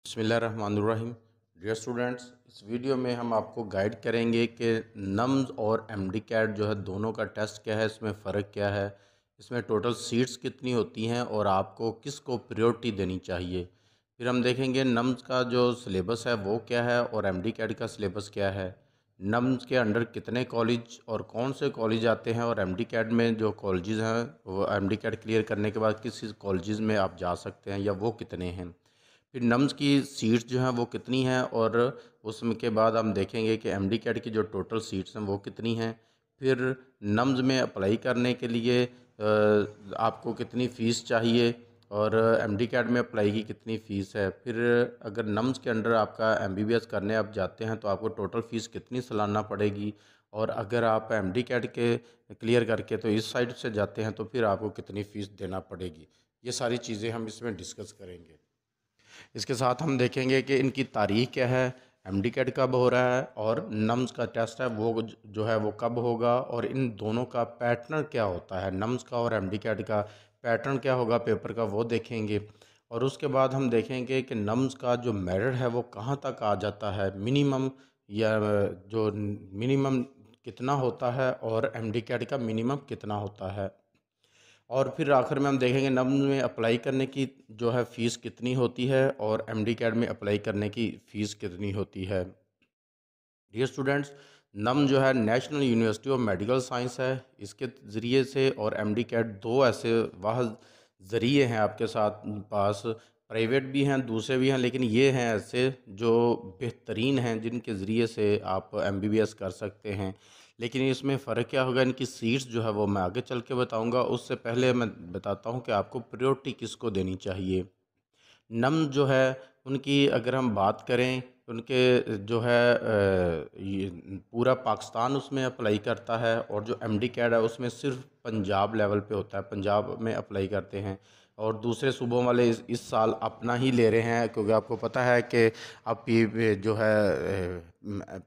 बिस्मिल्लाहिर्रहमानिर्रहीम। Dear students, इस video में हम आपको गाइड करेंगे कि नम्स और एमडी कैट जो है दोनों का टेस्ट क्या है, इसमें फ़र्क क्या है, इसमें टोटल सीट्स कितनी होती हैं और आपको किस को प्रायोरिटी देनी चाहिए। फिर हम देखेंगे नम्स का जो सिलेबस है वो क्या है और एमडी कैट का सिलेबस क्या है। नम्स के अंडर कितने कॉलेज और कौन से कॉलेज आते हैं और एमडी कैट में जो कॉलेजेस हैं वो एमडी कैट क्लियर करने के बाद किस कॉलेजेस में आप जा सकते हैं या वो कितने हैं। फिर नम्स की सीट्स जो हैं वो कितनी हैं और उसमें के बाद हम देखेंगे कि एमडी कैट की जो टोटल सीट्स हैं वो कितनी हैं। फिर नम्स में अप्लाई करने के लिए आपको कितनी फ़ीस चाहिए और एमडी कैट में अप्लाई की कितनी फ़ीस है। फिर अगर नम्स के अंडर आपका एमबीबीएस करने आप जाते हैं तो आपको टोटल फ़ीस कितनी सालाना पड़ेगी, और अगर आप एमडी कैट के क्लियर करके तो इस साइड से जाते हैं तो फिर आपको कितनी फ़ीस देना पड़ेगी। ये सारी चीज़ें हम इसमें डिस्कस करेंगे। इसके साथ हम देखेंगे कि इनकी तारीख क्या है, एमडी कैट कब हो रहा है और नम्स का टेस्ट है वो जो है वो कब होगा, और इन दोनों का पैटर्न क्या होता है, नम्स का और एमडी कैट का पैटर्न क्या होगा पेपर का वो देखेंगे। और उसके बाद हम देखेंगे कि नम्स का जो मेरिट है वो कहाँ तक आ जाता है, मिनिमम या जो मिनिमम कितना होता है और एमडी कैट का मिनिमम कितना होता है। और फिर आखिर में हम देखेंगे नम्स में अप्लाई करने की जो है फ़ीस कितनी होती है और एमडी कैट में अप्लाई करने की फ़ीस कितनी होती है। डियर स्टूडेंट्स, नम जो है national university of medical science है, इसके ज़रिए से और एमडी कैट दो ऐसे वाह ज़रिए हैं आपके साथ पास, प्राइवेट भी हैं दूसरे भी हैं, लेकिन ये हैं ऐसे जो बेहतरीन हैं जिनके ज़रिए से आप एमबीबीएस कर सकते हैं। लेकिन इसमें फ़र्क क्या होगा, इनकी सीट्स जो है वो मैं आगे चल के बताऊंगा। उससे पहले मैं बताता हूं कि आपको प्रायोरिटी किसको देनी चाहिए। नम जो है उनकी अगर हम बात करें, उनके जो है ये पूरा पाकिस्तान उसमें अप्लाई करता है, और जो एमडी कैट है उसमें सिर्फ पंजाब लेवल पे होता है, पंजाब में अप्लाई करते हैं। और दूसरे सूबों वाले इस साल अपना ही ले रहे हैं, क्योंकि आपको पता है कि अब जो है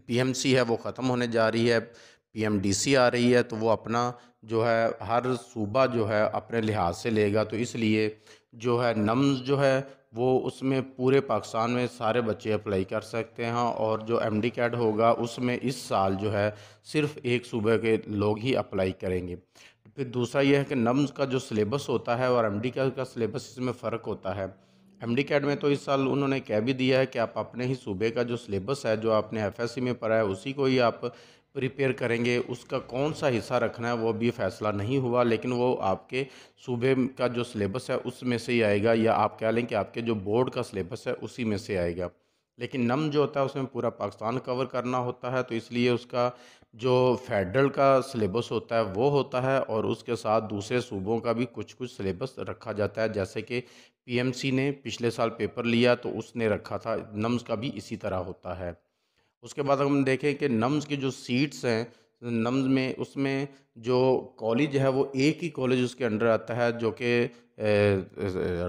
पीएमसी है वो ख़त्म होने जा रही है, पीएमडीसी आ रही है, तो वो अपना जो है हर सूबा जो है अपने लिहाज से लेगा। तो इसलिए जो है नम्स जो है वो उसमें पूरे पाकिस्तान में सारे बच्चे अप्लाई कर सकते हैं, और जो एमडी कैट होगा उसमें इस साल जो है सिर्फ एक सूबे के लोग ही अप्लाई करेंगे। फिर दूसरा यह है कि नम्स का जो सिलेबस होता है और एमडी कैट का सिलेबस, इसमें फ़र्क होता है। एमडी कैट में तो इस साल उन्होंने कह भी दिया है कि आप अपने ही सूबे का जो सिलेबस है, जो आपने एफएससी में पढ़ा है उसी को ही आप प्रिपेयर करेंगे। उसका कौन सा हिस्सा रखना है वो भी फैसला नहीं हुआ, लेकिन वो आपके सूबे का जो सिलेबस है उसमें से ही आएगा, या आप कह लें कि आपके जो बोर्ड का सिलेबस है उसी में से आएगा। लेकिन नम जो होता है उसमें पूरा पाकिस्तान कवर करना होता है, तो इसलिए उसका जो फेडरल का सिलेबस होता है वो होता है, और उसके साथ दूसरे सूबों का भी कुछ कुछ सिलेबस रखा जाता है। जैसे कि पीएमसी ने पिछले साल पेपर लिया तो उसने रखा था, नम्स का भी इसी तरह होता है। उसके बाद हम देखें कि नम्स की जो सीट्स हैं, नम्स में उसमें जो कॉलेज है वो एक ही कॉलेज उसके अंडर आता है, जो कि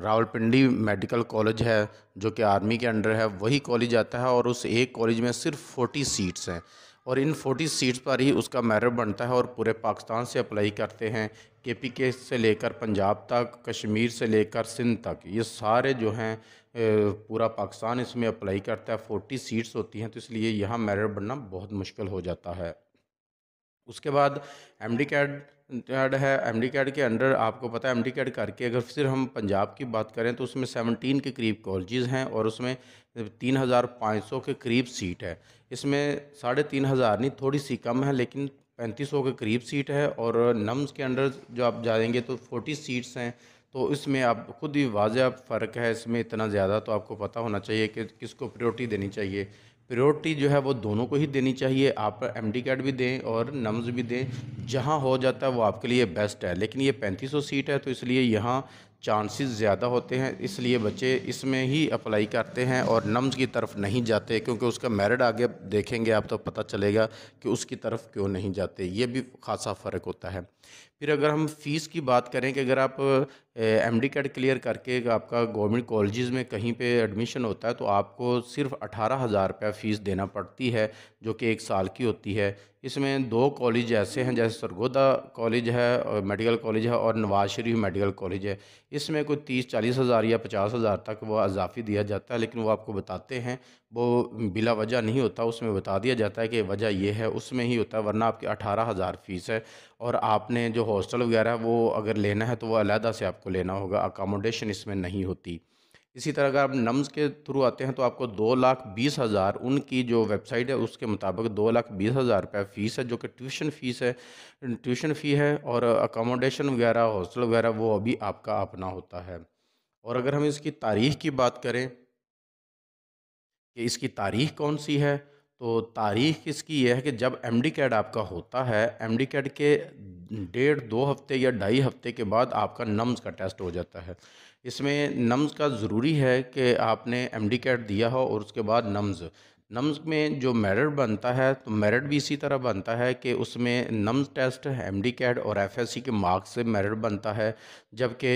रावलपिंडी मेडिकल कॉलेज है, जो कि आर्मी के अंडर है, वही कॉलेज आता है। और उस एक कॉलेज में सिर्फ 40 सीट्स हैं, और इन 40 सीट्स पर ही उसका मेरिट बनता है, और पूरे पाकिस्तान से अप्लाई करते हैं, केपीके से लेकर पंजाब तक, कश्मीर से लेकर सिंध तक, ये सारे जो हैं पूरा पाकिस्तान इसमें अप्लाई करता है। 40 सीट्स होती हैं, तो इसलिए यहाँ मेरिट बनना बहुत मुश्किल हो जाता है। उसके बाद एमडी कैट है। एमडी कैट के अंडर आपको पता है एमडी कैट करके अगर फिर हम पंजाब की बात करें तो उसमें 17 के करीब कॉलेजेस हैं, और उसमें 3500 के करीब सीट है। इसमें 3500 नहीं, थोड़ी सी कम है, लेकिन 3500 के करीब सीट है। और नम्स के अंडर जो आप जाएंगे तो 40 सीट्स हैं, तो इसमें आप खुद ही वाज़ह फ़र्क है इसमें इतना ज़्यादा, तो आपको पता होना चाहिए कि किसको प्रायोरिटी देनी चाहिए। प्रायोरिटी जो है वो दोनों को ही देनी चाहिए, आप एमडी कैट भी दें और नम्स भी दें, जहां हो जाता है वो आपके लिए बेस्ट है। लेकिन ये 3500 सीट है, तो इसलिए यहाँ चांसेस ज़्यादा होते हैं, इसलिए बच्चे इसमें ही अप्लाई करते हैं और नम्स की तरफ नहीं जाते, क्योंकि उसका मेरिट आगे देखेंगे आप तो पता चलेगा कि उसकी तरफ क्यों नहीं जाते। ये भी खासा फ़र्क होता है। फिर अगर हम फ़ीस की बात करें कि अगर आप एमडी कैट क्लियर करके आपका गवर्नमेंट कॉलेजेस में कहीं पे एडमिशन होता है तो आपको सिर्फ 18,000 रुपया फ़ीस देना पड़ती है, जो कि 1 साल की होती है। इसमें 2 कॉलेज ऐसे हैं, जैसे सरगोदा कॉलेज है और मेडिकल कॉलेज है, और नवाज शरीफ मेडिकल कॉलेज है। इसमें कोई 30-40 हज़ार या 50,000 तक वो इजाफी दिया जाता है, लेकिन वो आपको बताते हैं, वो बिला वजह नहीं होता, उसमें बता दिया जाता है कि वजह ये है, उसमें ही होता है, वरना आपकी 18,000 फ़ीस है। और आपने जो हॉस्टल वगैरह वो अगर लेना है तो वो अलहदा से आपको लेना होगा, अकामोडेशन इसमें नहीं होती। इसी तरह अगर आप नम्स के थ्रू आते हैं तो आपको 2,20,000 उनकी जो वेबसाइट है उसके मुताबिक 2,20,000 रुपये फ़ीस है, जो कि ट्यूशन फ़ीस है, ट्यूशन फ़ी है। और अकामोडेशन वगैरह, हॉस्टल वगैरह वो अभी आपका अपना होता है। और अगर हम इसकी तारीख़ की बात करें कि इसकी तारीख़ कौन सी है, तो तारीख़ इसकी यह है कि जब एमडी कैड आपका होता है, एमडी कैड के 1.5-2 हफ्ते या 2.5 हफ्ते के बाद आपका नम्स का टेस्ट हो जाता है। इसमें नम्स का ज़रूरी है कि आपने एमडी कैड दिया हो और उसके बाद नम्स नम्स में जो मेरिट बनता है, तो मेरिट भी इसी तरह बनता है कि उसमें नम्स टेस्ट, एमडी कैड और एफएससी के मार्क्स से मेरिट बनता है। जबकि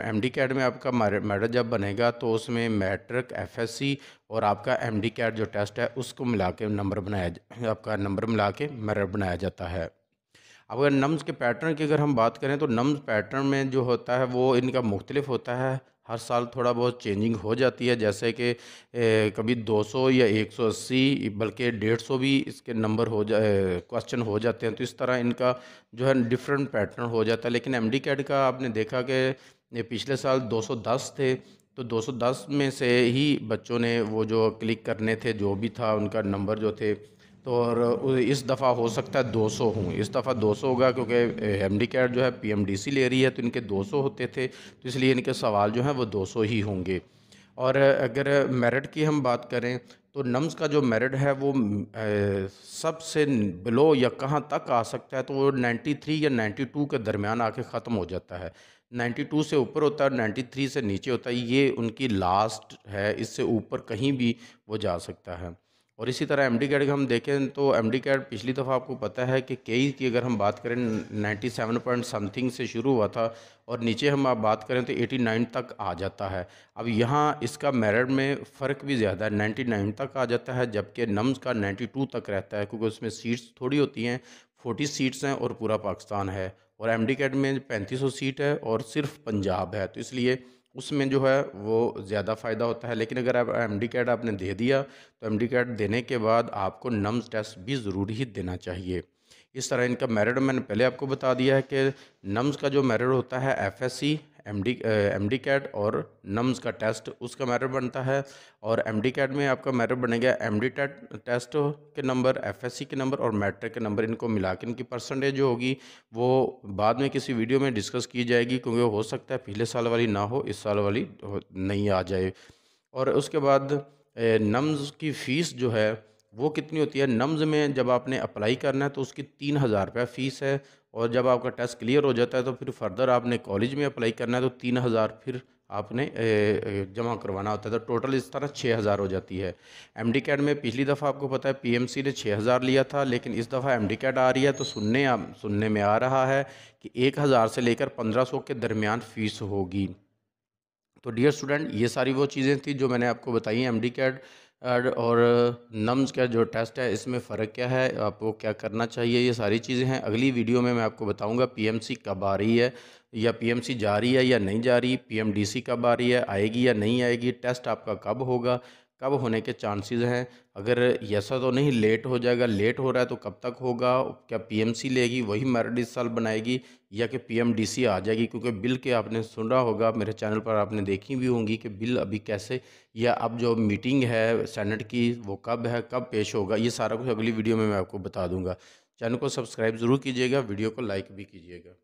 एमडी कैड में आपका मेरिट जब बनेगा तो उसमें मैट्रिक, एफएससी और आपका एमडी कैट जो टेस्ट है उसको मिला के नंबर आपका नंबर मिला के मेरिट बनाया जाता है। अब अगर नम्स के पैटर्न की अगर हम बात करें तो नम्स पैटर्न में जो होता है वो इनका मुख्तलिफ होता है, हर साल थोड़ा बहुत चेंजिंग हो जाती है। जैसे कि कभी 200 या 180 बल्कि 150 भी इसके नंबर हो जाए, क्वेश्चन हो जाते हैं, तो इस तरह इनका जो है डिफरेंट पैटर्न हो जाता है। लेकिन एमडी कैट का आपने देखा कि ये पिछले साल 210 थे, तो 210 में से ही बच्चों ने वो जो क्लिक करने थे, जो भी था उनका नंबर जो थे, तो और इस दफ़ा हो सकता है 200 हों, इस दफ़ा 200 होगा, क्योंकि एमडी कैट जो है पीएमडीसी ले रही है, तो इनके 200 होते थे, तो इसलिए इनके सवाल जो हैं वो 200 ही होंगे। और अगर मेरिट की हम बात करें तो नम्स का जो मेरिट है वो सबसे बिलो या कहाँ तक आ सकता है, तो वो 93 या 92 के दरमियान आके ख़त्म हो जाता है। 92 से ऊपर होता है, 93 से नीचे होता है, ये उनकी लास्ट है, इससे ऊपर कहीं भी वो जा सकता है। और इसी तरह एमडी कैट का हम देखें तो एमडी कैट पिछली दफ़ा आपको पता है कि कई की अगर हम बात करें 97 पॉइंट समथिंग से शुरू हुआ था, और नीचे हम आप बात करें तो 89 तक आ जाता है। अब यहाँ इसका मेरिट में फ़र्क भी ज़्यादा है, 99 तक आ जाता है, जबकि नम्स का 92 तक रहता है, क्योंकि उसमें सीट्स थोड़ी होती हैं, 40 सीट्स हैं और पूरा पाकिस्तान है। और एमडी कैट में 3500 सीट है और सिर्फ पंजाब है, तो इसलिए उसमें जो है वो ज़्यादा फ़ायदा होता है। लेकिन अगर आप एमडी कैट आपने दे दिया तो एमडी कैट देने के बाद आपको नम्स टेस्ट भी ज़रूरी ही देना चाहिए। इस तरह इनका मेरिट मैंने पहले आपको बता दिया है कि नम्स का जो मेरिट होता है एफएससी, एमडी कैट और नम्स का टेस्ट उसका मेरिट बनता है। और एमडी कैट में आपका मेरिट बनेगा एमडी टेस्ट के नंबर, एफएससी के नंबर और मैट्रिक के नंबर, इनको मिला के इनकी परसेंटेज जो होगी वो बाद में किसी वीडियो में डिस्कस की जाएगी, क्योंकि हो सकता है पिछले साल वाली ना हो, इस साल वाली नहीं आ जाए। और उसके बाद नम्स की फ़ीस जो है वो कितनी होती है, नम्स में जब आपने अप्लाई करना है तो उसकी 3,000 रुपये फ़ीस है, और जब आपका टेस्ट क्लियर हो जाता है तो फिर फर्दर आपने कॉलेज में अप्लाई करना है तो 3,000 फिर आपने जमा करवाना होता है, तो टोटल इस तरह 6,000 हो जाती है। एमडी कैट में पिछली दफ़ा आपको पता है पीएमसी ने 6,000 लिया था, लेकिन इस दफ़ा एमडी कैट आ रही है तो सुनने में आ रहा है कि 1,000 से लेकर 1,500 के दरमियान फ़ीस होगी। तो डियर स्टूडेंट, ये सारी वो चीज़ें थी जो मैंने आपको बताई, एमडी कैट और नम्स का जो टेस्ट है इसमें फ़र्क क्या है, आपको क्या करना चाहिए, ये सारी चीज़ें हैं। अगली वीडियो में मैं आपको बताऊंगा पीएमसी कब आ रही है, या पीएमसी जा रही है या नहीं जा रही, पीएमडीसी कब आ रही है, आएगी या नहीं आएगी, टेस्ट आपका कब होगा, कब होने के चांसेस हैं। अगर ऐसा तो नहीं लेट हो जाएगा, लेट हो रहा है तो कब तक होगा, क्या पीएमसी लेगी वही मेरिट इस साल बनाएगी, या कि पीएमडीसी आ जाएगी, क्योंकि बिल के आपने सुना होगा, मेरे चैनल पर आपने देखी भी होंगी कि बिल अभी कैसे, या अब जो मीटिंग है सेनेट की वो कब है, कब पेश होगा, ये सारा कुछ अगली वीडियो में मैं आपको बता दूंगा। चैनल को सब्सक्राइब ज़रूर कीजिएगा, वीडियो को लाइक भी कीजिएगा।